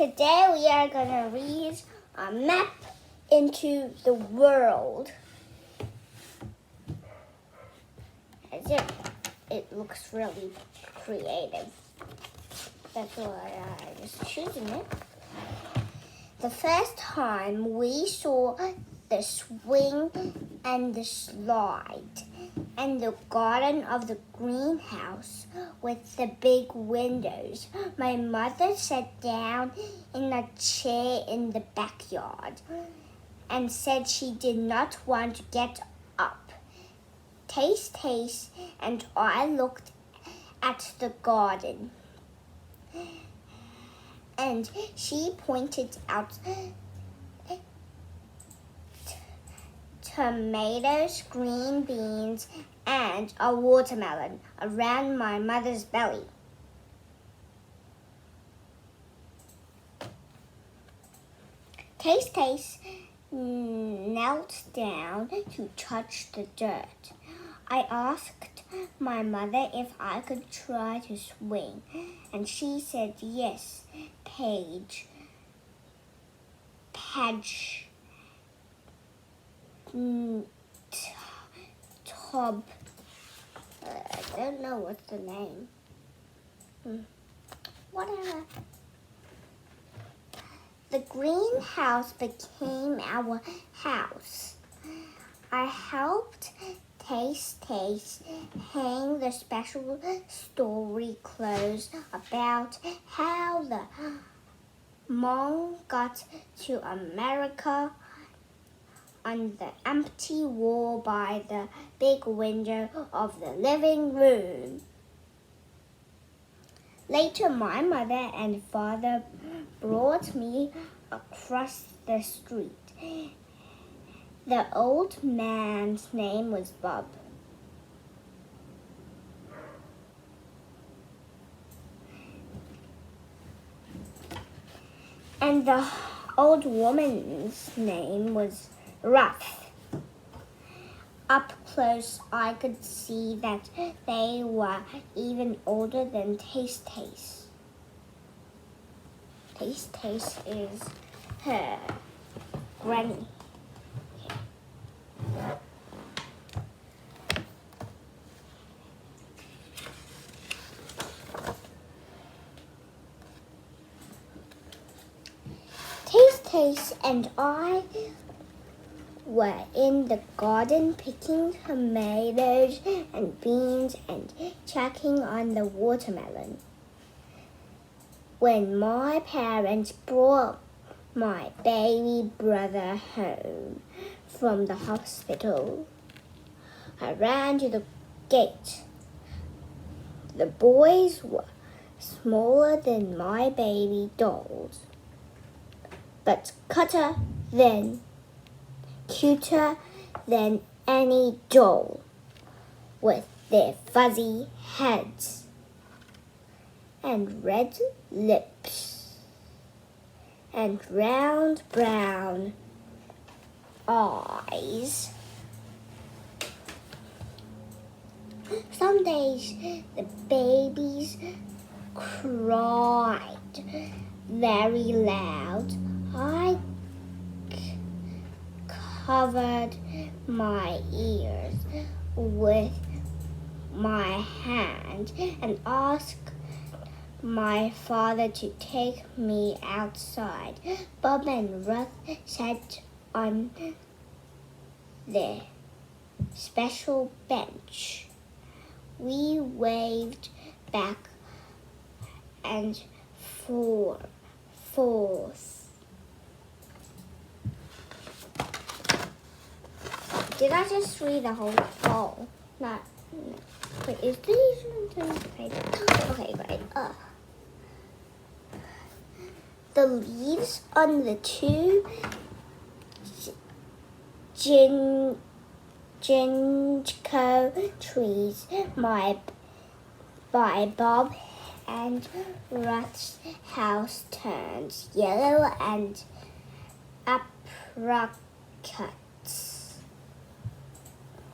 Today we are going to read a map into the world. As if it looks really creative. That's why I was choosing it. The first time we saw the swing and the slide and the garden of the greenhouse with the big windows. My mother sat down in a chair in the backyard and said she did not want to get up. Taste, and I looked at the garden. And she pointed out tomatoes, green beans, and a watermelon around my mother's belly. Taste knelt down to touch the dirt. I asked my mother if I could try to swing, and she said yes. Page, Tob, I don't know what's the name. Whatever. The greenhouse became our house. I helped Taste hang the special story clothes about how the Hmong got to America on the empty wall by the big window of the living room. Later, my mother and father brought me across the street. The old man's name was Bob. And the old woman's name was Ruth. Up close, I could see that they were even older than Taste. Taste is her granny. Taste and I were in the garden picking tomatoes and beans and checking on the watermelon. When my parents brought my baby brother home from the hospital, I ran to the gate. The boys were smaller than my baby dolls, but cuter than any doll, with their fuzzy heads and red lips and round brown eyes. Some days the babies cried very loud. I covered my ears with my hand and asked my father to take me outside. Bob and Ruth sat on the special bench. We waved back and forth. Did I just read the whole poem? Not. Wait, is these paper? Okay, great. The leaves on the two ginkgo trees by Bob and Ruth's house turns yellow and apricots.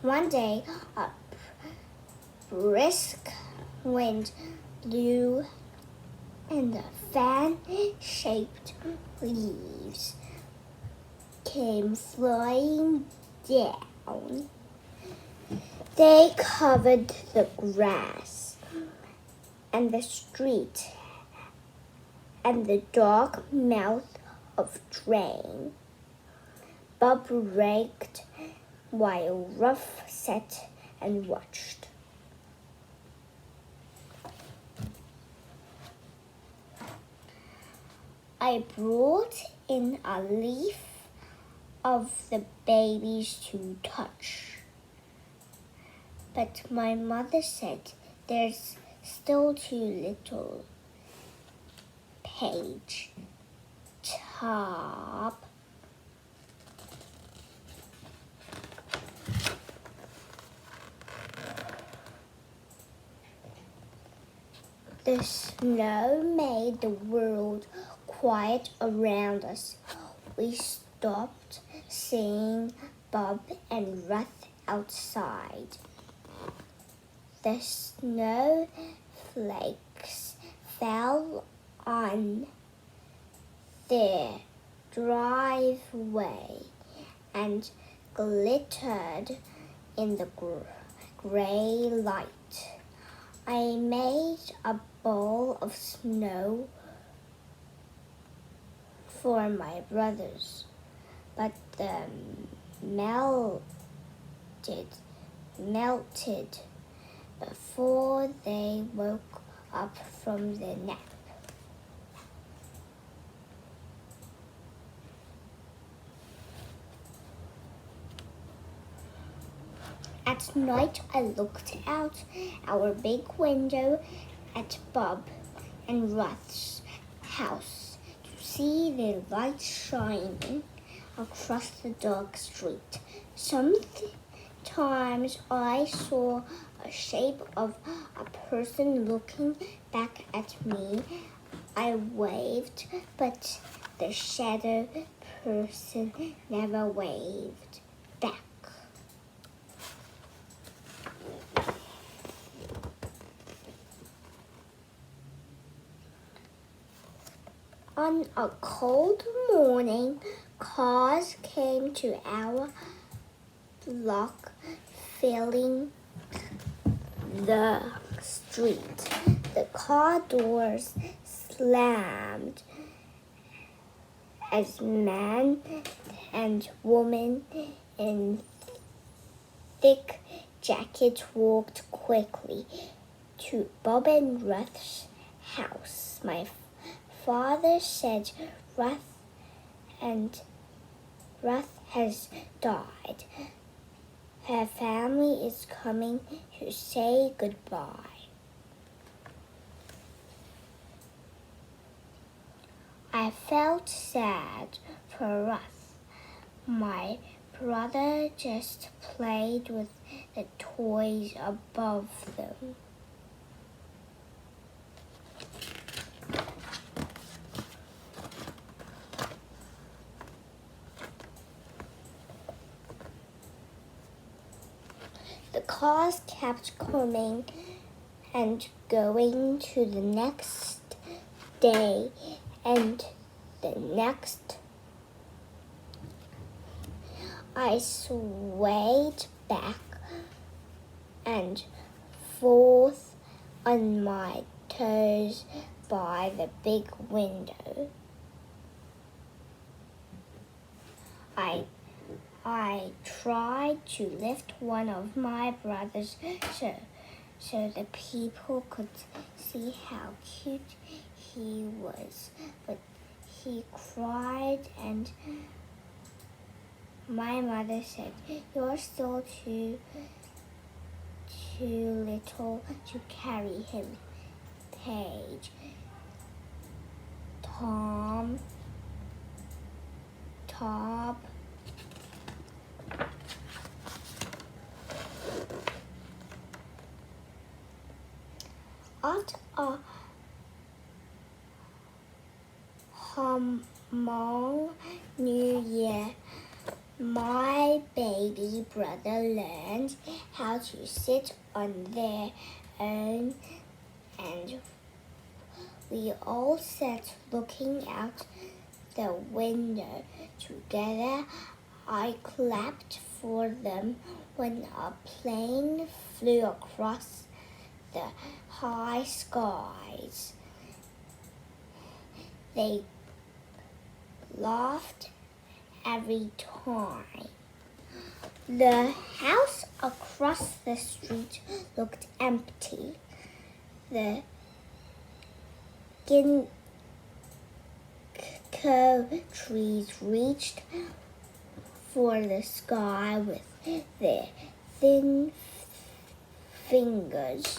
One day, a 'brisk wind blew and the fan-shaped leaves came flying down. They covered the grass and the street and the dark mouth of drain. Bob raked while Ruff sat and watched. I brought in a leaf of the babies to touch. But my mother said there's still too little. Page top. The snow made the world quiet around us. We stopped seeing Bob and Ruth outside. The snow flakes fell on their driveway and glittered in the gray light. I made a ball of snow for my brothers, but the melted before they woke up from the nap. At night, I looked out our big window at Bob and Ruth's house to see the light shining across the dark street. Sometimes I saw a shape of a person looking back at me. I waved, but the shadow person never waved back. On a cold morning, cars came to our block, filling the street. The car doors slammed as man and woman in thick jackets walked quickly to Bob and Ruth's house. My father said Ruth has died. Her family is coming to say goodbye. I felt sad for Ruth. My brother just played with the toys above them. The cars kept coming and going to the next day and the next. I swayed back and forth on my toes by the big window. I tried to lift one of my brothers so the people could see how cute he was, but he cried and my mother said, "You're still too little to carry him." Page Tom Top. After a Hmong New Year, my baby brother learned how to sit on their own and We all sat looking out the window together. I clapped for them when a plane flew across the high skies. They laughed every time. The house across the street looked empty. The ginkgo trees reached for the sky with their thin fingers.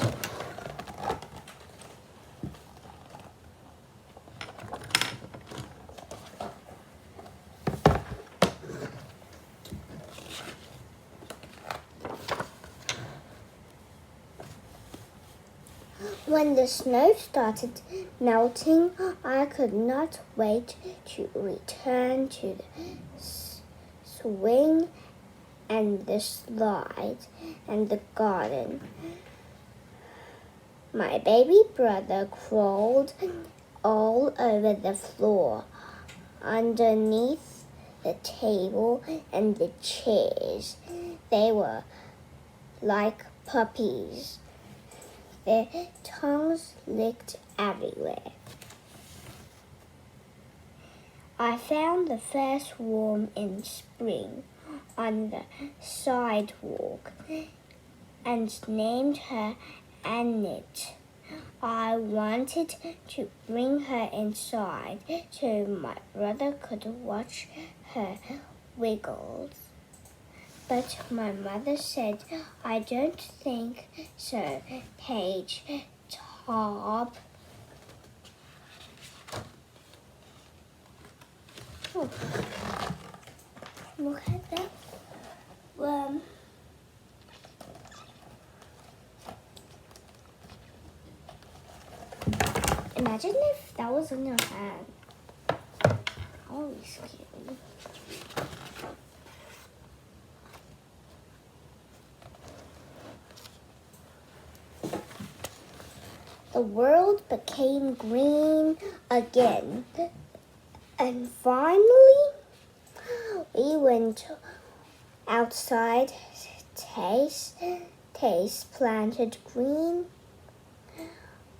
When the snow started melting, I could not wait to return to the swing and the slide and the garden. My baby brother crawled all over the floor, underneath the table and the chairs. They were like puppies. Their tongues licked everywhere. I found the first worm in spring on the sidewalk and named her Annette. I wanted to bring her inside so my brother could watch her wiggles. But my mother said, I don't think so, Paige Top. Oh. Look at that worm. Imagine if that was in your hand. That would be scary. The world became green again. And finally, we went outside. Taste planted green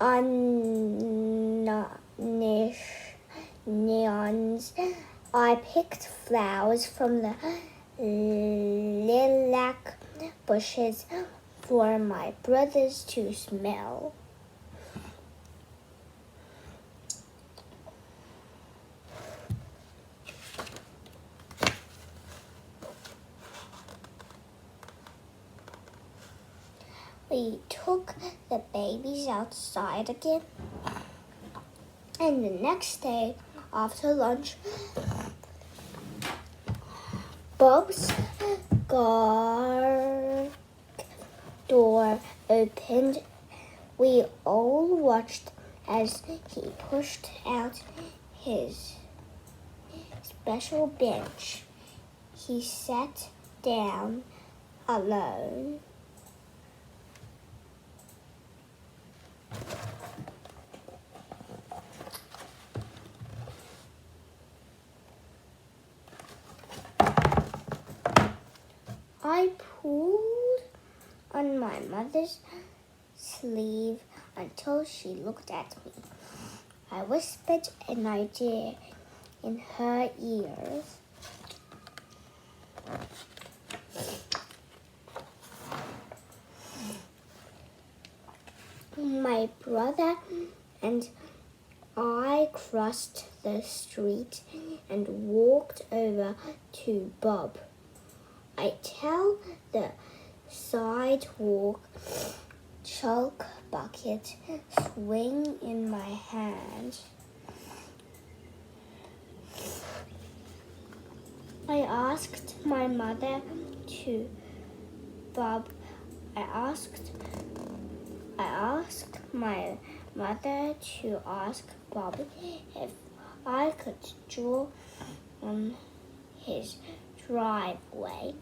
onions. I picked flowers from the lilac bushes for my brothers to smell. We took the babies outside again, and the next day after lunch, Bob's door opened. We all watched as he pushed out his special bench. He sat down alone. I pulled on my mother's sleeve until she looked at me. I whispered an idea in her ears. My brother and I crossed the street and walked over to Bob. I held the sidewalk chalk bucket swing in my hand. I asked my mother to Bob. I asked my mother to ask Bob if I could draw on his driveway.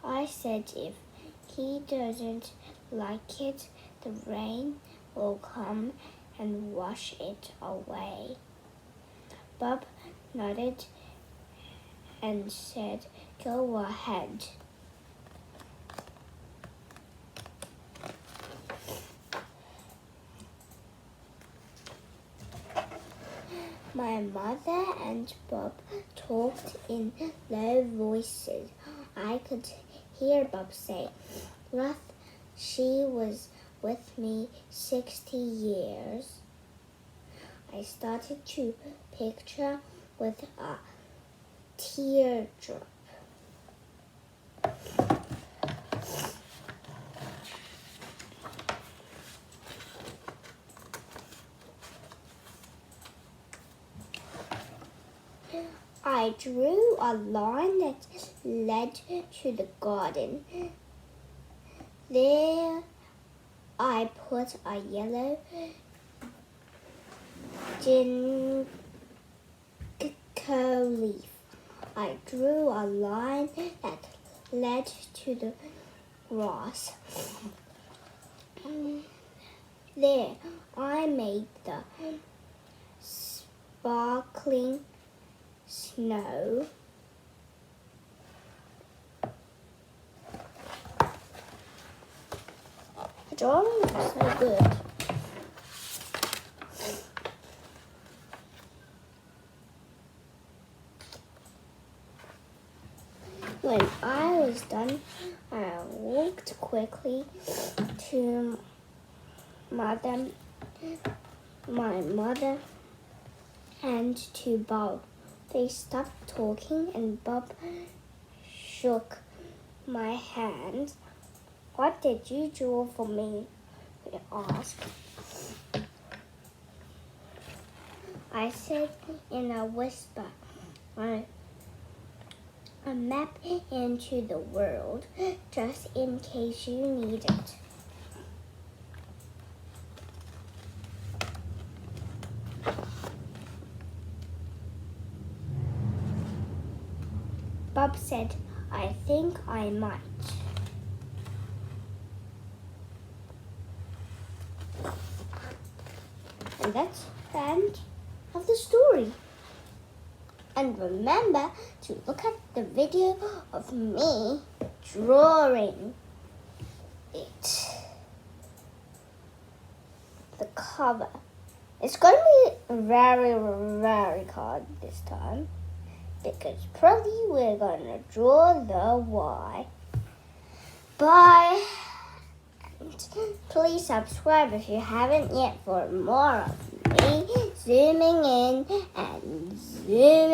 I said if he doesn't like it, the rain will come and wash it away. Bob nodded and said, "Go ahead." My mother and Bob talked in low voices. I could hear Bob say, "Ruth, she was with me 60 years." I started to picture with a teardrop. I drew a line that led to the garden. There I put a yellow ginkgo leaf. I drew a line that led to the grass. There I made the sparkling snow. The drawing is so good. When I was done, I walked quickly to my mother and to Bob. They stopped talking and Bob shook my hand. "What did you draw for me?" he asked. I said in a whisper, "A map into the world, just in case you need it." Bob said, "I think I might." And that's the end of the story. And remember to look at the video of me drawing it. The cover. It's going to be very, very hard this time, because probably we're going to draw the Y. Bye. And please subscribe if you haven't yet for more of me zooming in and zooming